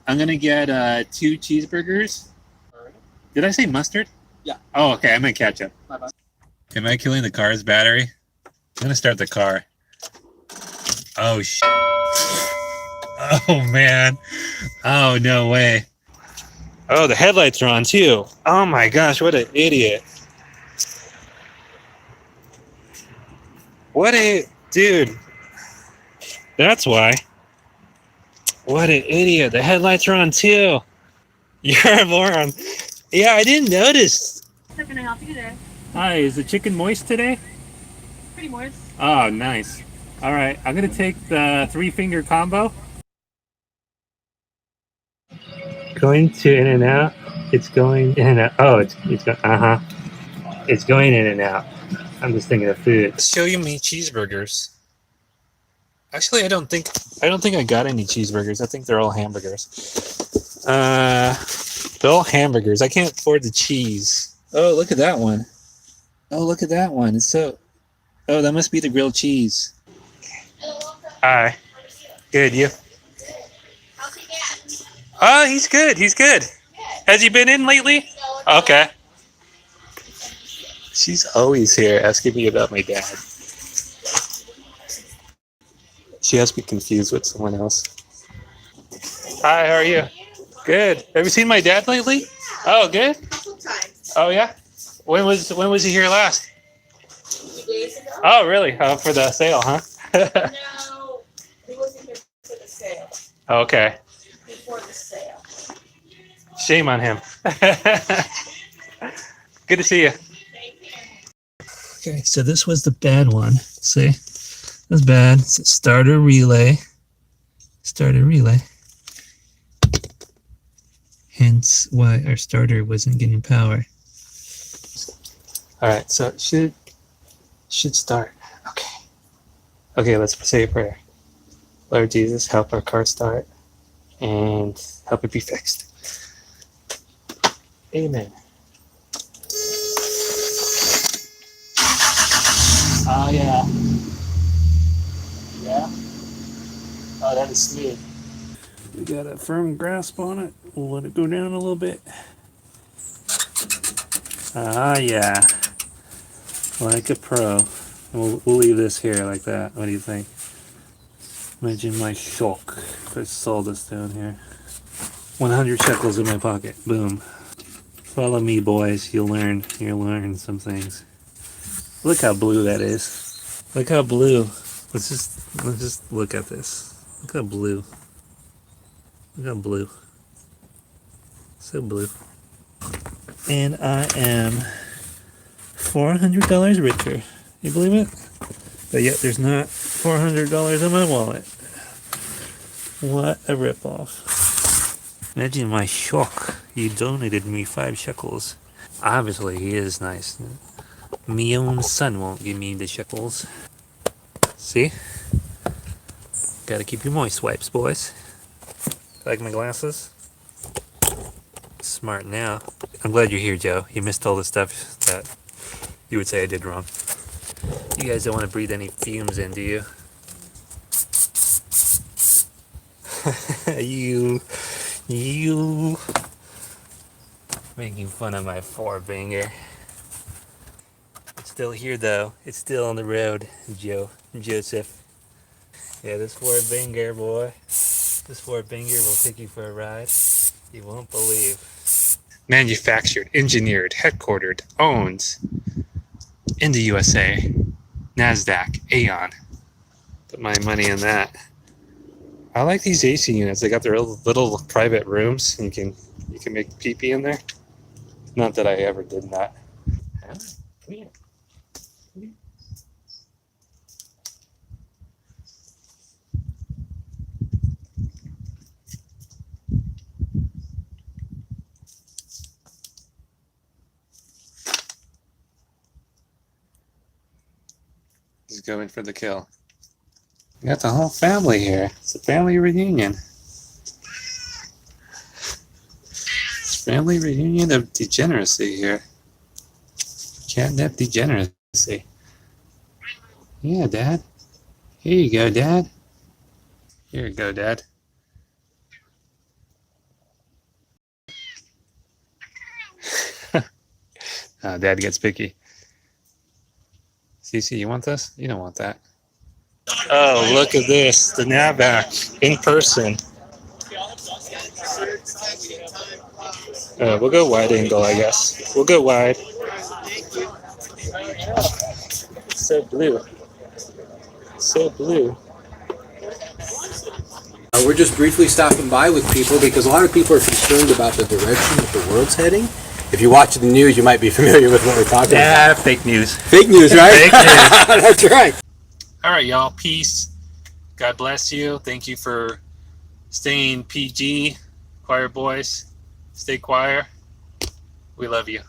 I'm gonna get 2 cheeseburgers. Alright. Did I say mustard? Yeah. Oh, okay. I meant ketchup. Bye-bye. Am I killing the car's battery? I'm gonna start the car. Oh, oh, man. Oh, no way. Oh, the headlights are on, too. Oh, my gosh. What an idiot. What a... Dude. That's why. What an idiot. The headlights are on, too. You're a moron. Yeah, I didn't notice. How can I help you today? Hi, is the chicken moist today? Pretty moist. Oh, nice. All right, I'm gonna take the 3-finger combo. Going to in and out. It's going in and out. Oh, it's going. It's going in and out. I'm just thinking of food. Let's show you me cheeseburgers. Actually, I don't think I got any cheeseburgers. I think they're all hamburgers. They're all hamburgers. I can't afford the cheese. Oh, look at that one. Oh, look at that one. It's so... Oh, that must be the grilled cheese. Hi. Good, you? Oh, he's good. He's good. Has he been in lately? Okay. She's always here asking me about my dad. She has me confused with someone else. Hi, how are you? Good. Have you seen my dad lately? Oh, good. Oh, yeah? When was he here last? 2 days ago? Oh, really? Oh, for the sale, huh? No, he wasn't here for the sale. Okay. Before the sale. Shame on him. Good to see you. Okay, so this was the bad one. See? It was bad. It's a starter relay. Starter relay. Hence why our starter wasn't getting power. Alright, so it should start. Okay. Okay, let's say a prayer. Lord Jesus, help our car start and help it be fixed. Amen. Oh, yeah. Yeah? Oh, that is smooth. We got a firm grasp on it. We'll let it go down a little bit. Ah, yeah. Like a pro. We'll leave this here like that. What do you think? Imagine my shock if I saw this down here. 100 shekels in my pocket. Boom. Follow me, boys. You'll learn some things. Look how blue that is. Look how blue. Let's just look at this. Look how blue. Look how blue. So blue. And I am $400 richer. You believe it? But yet there's not $400 in my wallet. What a ripoff. Imagine my shock. You donated me 5 shekels. Obviously he is nice. Me own son won't give me the shekels. See? Gotta keep your moist wipes, boys. Like my glasses? Smart now. I'm glad you're here, Joe. You missed all the stuff that you would say I did wrong. You guys don't want to breathe any fumes in, do you? You making fun of my 4-finger. It's still here though. It's still on the road, Joseph. Yeah, this 4-finger boy. This 4-finger will take you for a ride. You won't believe. Manufactured, engineered, headquartered, owned in the USA. NASDAQ, Aeon. Put my money in that. I like these AC units. They got their little private rooms. And you can make pee-pee in there. Not that I ever did that. Come here. Come here. He's going for the kill. We got the whole family here. It's a family reunion. It's family reunion of degeneracy here. Catnip degeneracy. Yeah, Dad. Here you go, Dad. Here you go, Dad. Dad gets picky. Cece, you want this? You don't want that. Oh, look at this. The NAVAC in person. We'll go wide angle, I guess. We'll go wide. It's so blue. So blue. We're just briefly stopping by with people because a lot of people are concerned about the direction that the world's heading. If you watch the news, you might be familiar with what we're talking about. Fake news. Fake news, right? Fake news. That's right. All right, y'all. Peace. God bless you. Thank you for staying PG. Choir boys, stay choir. We love you.